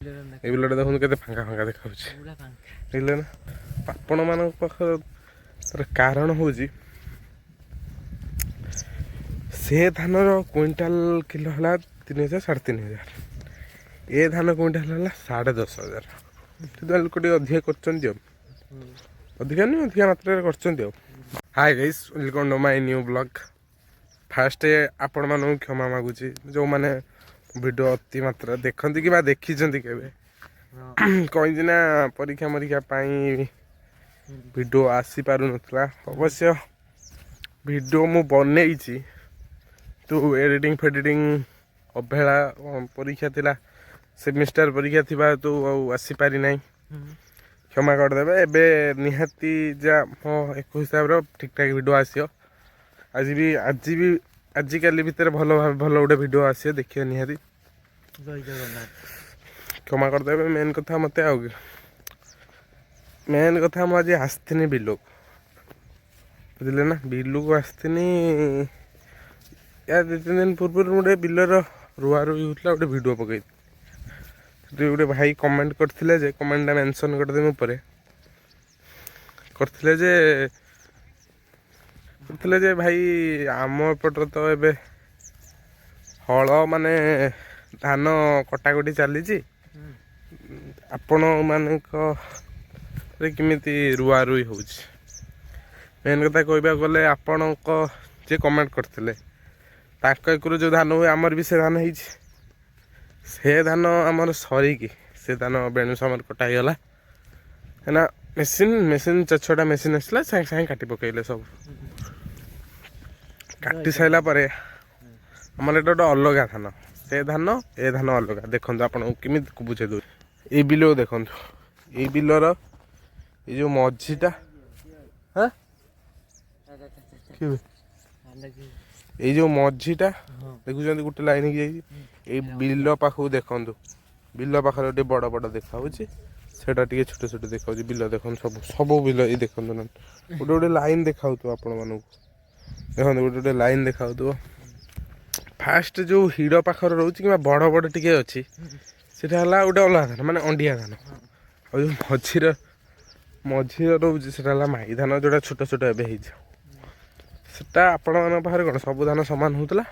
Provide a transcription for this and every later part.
এই ବିଲଟା ଦେଖନ୍ତୁ କେତେ ଫାଙ୍କା ଫାଙ୍କା ଦେଖାଉଛି ଦେଖିଲେ ନା। ଆପଣମାନଙ୍କ ପାଖରେ ତାର କାରଣ ହେଉଛି ସେ ଧାନର କୁଇଣ୍ଟାଲ କିଲୋ ହେଲା 3000 3500, ଏ ଧାନ କୁଇଣ୍ଟାଲ ହେଲା 10,500। ସେଥିପାଇଁ ଲୋକ ଟିକେ ଅଧିକା କରୁଛନ୍ତି ଆଉ, ଅଧିକା ନୁହେଁ ଅଧିକା ମାତ୍ରାରେ କରୁଛନ୍ତି ଆଉ। Hi guys, welcome to my new blog. First ଆପଣମାନଙ୍କୁ କ୍ଷମା ମାଗୁଛି ଯେଉଁମାନେ ଭିଡ଼ିଓ ଅତି ମାତ୍ରା ଦେଖନ୍ତି କିମ୍ବା ଦେଖିଛନ୍ତି କେବେ। କହିଛି ନା ପରୀକ୍ଷା ମରୀକ୍ଷା ପାଇଁ ଭିଡ଼ିଓ ଆସିପାରୁନଥିଲା। ଅବଶ୍ୟ ଭିଡ଼ିଓ ମୁଁ ବନେଇଛି, ତୁ ଏଡ଼ିଟିଂ ଫେଡ଼ିଟିଂ ଅବହେଳା, ପରୀକ୍ଷା ଥିଲା, ସେମିଷ୍ଟାର ପରୀକ୍ଷା ଥିବା ତୁ ଆଉ ଆସିପାରି ନାହିଁ, କ୍ଷମା କରିଦେବେ। ଏବେ ନିହାତି ଯାହା ମୋ ଏକ ହିସାବରେ ଠିକ୍ ଠାକ୍ ଭିଡ଼ିଓ ଆସିବ। ଆଜିକାଲି ଭିତରେ ଭଲ ଗୋଟେ ଭିଡ଼ିଓ ଆସିବ, ଦେଖିବେ ନିହାତି। ଜୟ ଜଗନ୍ନାଥ। କ୍ଷମା କରିଦେବେ। ମେନ୍ କଥା ମୋତେ ମୁଁ ଆଜି ଆସିଥିନି ବିଲକୁ, ବୁଝିଲେ ନା। ବିଲକୁ ଆସିଥିନି, ୟା 2-3 ଦିନ ପୂର୍ବରୁ ଗୋଟେ ବିଲର ରୁଆ ରୁଇ ହେଉଥିଲା, ଗୋଟେ ଭିଡ଼ିଓ ପକେଇଥିଲି। ସେଠି ଗୋଟେ ଭାଇ କମେଣ୍ଟ କରିଥିଲେ ଯେ, କମେଣ୍ଟଟା ମେନସନ୍ କରିଦେବି ଉପରେ, କରିଥିଲେ ଯେ ଭାଇ ଆମ ଏପଟରେ ତ ଏବେ ହଳ ମାନେ ଧାନ କଟାକଟି ଚାଲିଛି, ଆପଣମାନଙ୍କରେ କେମିତି ରୁଆ ରୁଇ ହେଉଛି। ମେନ୍ କଥା କହିବାକୁ ଗଲେ, ଆପଣଙ୍କ ଯିଏ କମେଣ୍ଟ କରିଥିଲେ ତାଙ୍କ ଏକରୁ ଯେଉଁ ଧାନ ହୁଏ, ଆମର ବି ସେ ଧାନ ହେଇଛି। ସେ ଧାନ ଆମର ସରିକି ସେ ଧାନ ବେଣୁସ ଆମର କଟା ହେଇଗଲା, କାହିଁକିନା ମେସିନ୍ 6ଟା ମେସିନ୍ ଆସିଲା, ସାଙ୍ଗେ ସାଙ୍ଗେ କାଟି ପକେଇଲେ ସବୁ। କାଟି ସାରିଲା ପରେ ଆମର ଏଇଟା ଗୋଟେ ଅଲଗା ଧାନ, ସେ ଧାନ ଏ ଧାନ ଅଲଗା। ଦେଖନ୍ତୁ ଆପଣଙ୍କୁ କେମିତି ବୁଝେଇ ଦେଉଛି। ଏଇ ବିଲକୁ ଦେଖନ୍ତୁ, ଏଇ ବିଲର ଏଇ ଯେଉଁ ମଝିଟା, ଏଇ ଯେଉଁ ମଝିଟା ଦେଖୁଛନ୍ତି ଗୋଟେ ଲାଇନ୍ ହେଇକି ଯାଇଛି, ଏଇ ବିଲ ପାଖକୁ ଦେଖନ୍ତୁ। ବିଲ ପାଖରେ ଟିକେ ବଡ଼ ବଡ଼ ଦେଖାହେଉଛି, ସେଇଟା ଟିକେ ଛୋଟ ଛୋଟ ଦେଖାଉଛି। ବିଲ ଦେଖନ୍ତୁ, ସବୁ ବିଲ ଏଇ ଦେଖନ୍ତୁ ନା, ଗୋଟେ ଲାଇନ୍ ଦେଖାଉଥିବ ଆପଣମାନଙ୍କୁ। ଦେଖନ୍ତୁ ଗୋଟେ ଲାଇନ୍ ଦେଖାଉଥିବ। ଫାଷ୍ଟ ଯେଉଁ ହିଡ଼ ପାଖରେ ରହୁଛି କିମ୍ବା ବଡ଼ ବଡ଼ ଟିକେ ଅଛି, ସେଇଟା ହେଲା ଗୋଟେ ଅଲଗା ଧାନ, ମାନେ ଅଣ୍ଡିଆ ଧାନ। ଆଉ ଯେଉଁ ମଝିରେ ରହୁଛି ସେଇଟା ହେଲା ମାଇ ଧାନ, ଯେଉଁଟା ଛୋଟ ଛୋଟ ଏବେ ହେଇଛି। ସେଟା ଆପଣମାନଙ୍କ ପାଖରେ କ'ଣ ସବୁ ଧାନ ସମାନ ହେଉଥିଲା,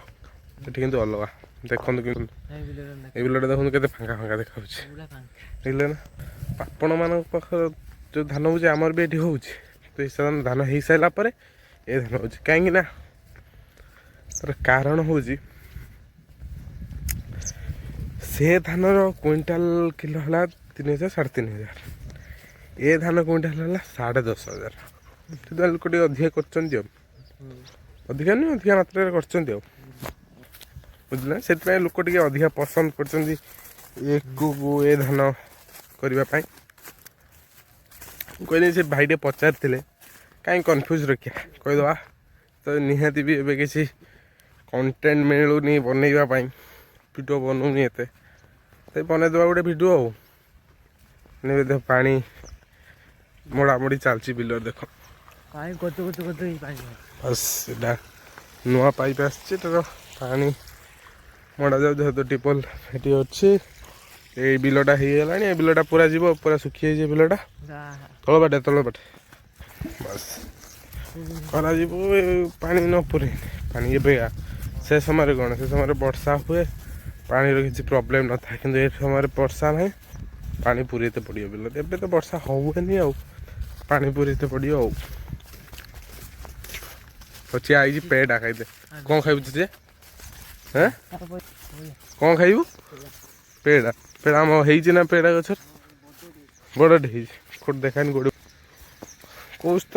ସେଠି କିନ୍ତୁ ଅଲଗା। ଦେଖନ୍ତୁ କିନ୍ତୁ ଏଇ ବିଲଟା ଦେଖନ୍ତୁ କେତେ ଫାଙ୍କା ଫାଙ୍କା ଦେଖାଉଛି, ଦେଖିଲେ ନା। ଆପଣମାନଙ୍କ ପାଖରେ ଯେଉଁ ଧାନ ହେଉଛି, ଆମର ବି ଏଠି ହେଉଛି। ତ ଏ ଧାନ ହେଇସାରିଲା ପରେ ଏ ଧାନ ହେଉଛି, କାହିଁକି ନା ତାର କାରଣ ହେଉଛି ସେ ଧାନର କୁଇଣ୍ଟାଲ କିଲୋ ହେଲା 3000 3500, ଏ ଧାନ କୁଇଣ୍ଟାଲ ହେଲା 10,500। ସେଥିପାଇଁ ଲୋକ ଟିକେ ଅଧିକା କରୁଛନ୍ତି ଆଉ, ଅଧିକା ନୁହେଁ ଅଧିକା ମାତ୍ରାରେ କରୁଛନ୍ତି ଆଉ, ବୁଝିଲେ। ସେଥିପାଇଁ ଲୋକ ଟିକେ ଅଧିକା ପସନ୍ଦ କରୁଛନ୍ତି ଏ ଧାନ କରିବା ପାଇଁ। କହିଲେ ସେ ଭାଇ ଟିକେ ପଚାରିଥିଲେ, କାହିଁ କନଫ୍ୟୁଜ୍ ରଖିବା, କହିଦେବା। ତ ନିହାତି ବି ଏବେ କିଛି କଣ୍ଟେଣ୍ଟ ମିଳୁନି ବନେଇବା ପାଇଁ, ଭିଡ଼ିଓ ବନଉନି ଏତେ, ସେ ବନେଇଦେବା ଗୋଟେ ଭିଡ଼ିଓ ଆଉ। ଦେଖ ପାଣି ମୋଡ଼ାମୋଡ଼ି ଚାଲିଛି ବିଲରେ, ଦେଖ ବାସ୍ ଏଇଟା ନୂଆ ପାଇପ୍ ଆସିଛି, ତାର ପାଣି ମଡ଼ା ଯାଉଛି। ଯେହେତୁ ଟିପଲ୍ ସେଠି ଅଛି, ଏଇ ବିଲଟା ହେଇଗଲାଣି, ଏ ବିଲଟା ପୁରା ଯିବ, ପୁରା ଶୁଖି ଯାଇଛି ବିଲଟା, ତଳ ବାଟେ ବାସ୍ କରାଯିବ। ପାଣି ନ ପୁରେନି, ପାଣି ଏବେ ସେ ସମୟରେ କ'ଣ, ସେ ସମୟରେ ବର୍ଷା ହୁଏ, ପାଣିର କିଛି ପ୍ରୋବ୍ଲେମ୍ ନଥାଏ। କିନ୍ତୁ ଏ ସମୟରେ ବର୍ଷା ନାହିଁ, ପାଣି ପୁରେଇତେ ପଡ଼ିବ ବିଲରେ। ଏବେ ତ ବର୍ଷା ହୁଏନି, ଆଉ ପାଣି ପୁରେଇତେ ପଡ଼ିବ ଆଉ। ଅଛି ଆଇଛି ପେଡ଼ା ଖାଇତେ। କ'ଣ ଖାଇବୁ ଯେ? କ'ଣ ଖାଇବୁ? ପେଡ଼ା ଆମ ହେଇଛି ନା ପେଡ଼ା ଗଛରେ, ବଡ଼ଟେ ହେଇଛି। କେଉଁଠି ଦେଖାନି, କେଉଁଠି କହୁଛି ତ,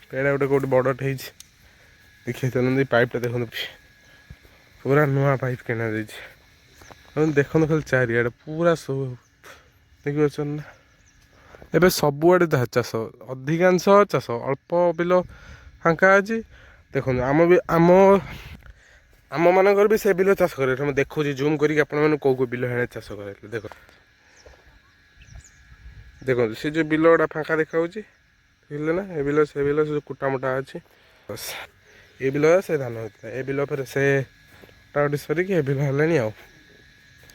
ପେଡ଼ା ଗୋଟେ କେଉଁଠି ବଡ଼ଟେ ହେଇଛି। ଦେଖିବା ଚାଲନ୍ତୁ, ଏଇ ପାଇପ୍ଟା ଦେଖନ୍ତୁ, ପୁରା ନୂଆ ପାଇପ୍ କିଣା ଯାଇଛି। ଦେଖନ୍ତୁ ଖାଲି ଚାରିଆଡ଼େ ପୁରା ସବୁ ଦେଖିପାରୁଛନ୍ତି ନା। ଏବେ ସବୁଆଡ଼େ ଚାଷ, ଅଧିକାଂଶ ଚାଷ, ଅଳ୍ପ ବିଲ ଫାଙ୍କା ଅଛି। ଦେଖନ୍ତୁ ଆମମାନଙ୍କର ବି ସେ ବିଲ ଚାଷ କରାଇଲେ। ମୁଁ ଦେଖୁଛି ଜୁମ୍ କରିକି ଆପଣମାନଙ୍କୁ କେଉଁ ବିଲ ହେଣେ ଚାଷ କରାଇଲେ। ଦେଖନ୍ତୁ ସେ ଯେଉଁ ବିଲ ଗୁଡ଼ା ଫାଙ୍କା ଦେଖାହେଉଛି, ବୁଝିଲେ ନା। ଏ ବିଲ ସେ ବିଲ, ସେ ଯେଉଁ କୁଟାମୁଟା ଅଛି, ବସ୍ ଏ ବିଲ ସେ ଧାନ ହେଇଥିଲା। ଏ ବିଲ ପରେ ସେ ସରିକି ଏ ବିଲ ହେଲାଣି ଆଉ।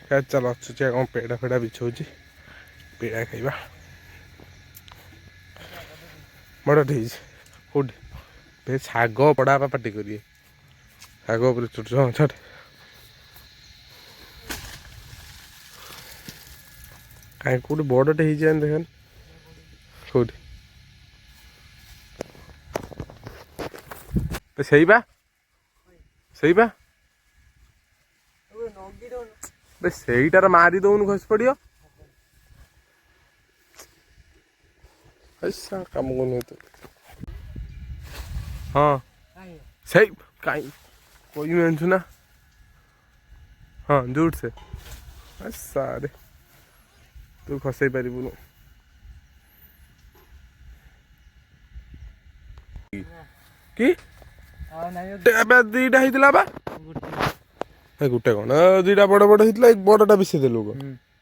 ଚାଲ ଆସୁଛି କ'ଣ ପେଡ଼ା ଫେଡ଼ା ବିଛଉଛି। ପେଡ଼ା ଖାଇବା ବଡ଼ଟେ ହେଇଛି କୋଉଠି ବେ ଶାଗ ପଡ଼ା ବାପା ପାଟି କରିବେ ଶାଗ ଉପରେ ଛୋଟ ଛୋଟ କାହିଁ କୋଉଠି ବଡ଼ଟେ ହେଇଛି ଆମେ ଦେଖେନ କୋଉଠି ସେଇ ବା ବେ ସେଇଟାର ମାରି ଦଉନୁ ଖସି ପଡ଼ିବ କାମ କରୁନି ଏତେ ହଁ ସେଇ କାହିଁ କହିବି ଜାଣିଛୁ ନା ହଁ ଯୋଉଠି ସେ ସାରେ ତୁ ଖସେଇ ପାରିବୁନୁ କି ଏବେ ଦିଟା ହେଇଥିଲା ବା ଏ ଗୋଟେ କଣ ଦିଟା ବଡ଼ ବଡ଼ ହେଇଥିଲା ଏ ବଡ଼ଟା ବେଶୀ ଦେଲୁ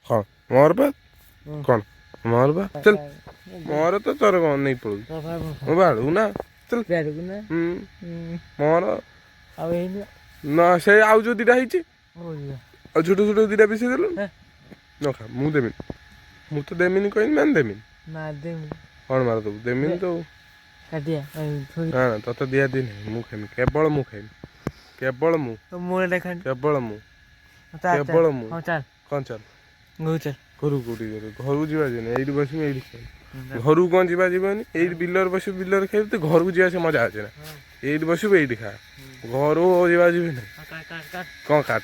ହଁ ମୋର ବା କଣ ମୋର ବା ଚାଲ ମୋର ତ ତୋର କଣ ନେଇ ପଳଉଛି ମୋ ବାଡ଼କୁ ନା ଚାଲ ମୋର ନା ସେ ଆଉ ଯୋଉ ଦିଟା ହେଇଛି ଆଉ ଛୋଟ ଛୋଟ ଦିଟା ବେଶୀ ଦେଲୁ ନ ଖା ମୁଁ ଦେମିନି ମୁଁ ତ ଦେମିନି କହିନି ମାନେ ଦେମିନି କଣ ମାରିଦେବୁ ଦେମିନି ତ ନା ନା ତତେ ଦିଆ ଦି ନାହିଁ ମୁଁ ଖାଇମି କେବଳ ମୁଁ ଖାଇମି କେବଳ ମୁଁ କେବଳ ମୁଁ କେବଳ ମୁଁ କଣ ଚାଲ ଘରକୁ କୋଉଠି ଘରକୁ ଯିବା ଯିବନି ଏଇଠି ବସିବି ଏଇଠି ଖାଇବି ଘରକୁ କଣ ଯିବା ଯିବନି ଏଇଠି ବିଲରେ ବସିବୁ ବିଲରେ ଖାଇବୁ ତୁ ଘରକୁ ଯିବା ସେ ମଜା ଅଛି ନା ଏଇଠି ବସିବୁ ଏଇଠି ଖା ଘରୁ ଯିବା ଯିବି ନାହିଁ କଣ କାଟ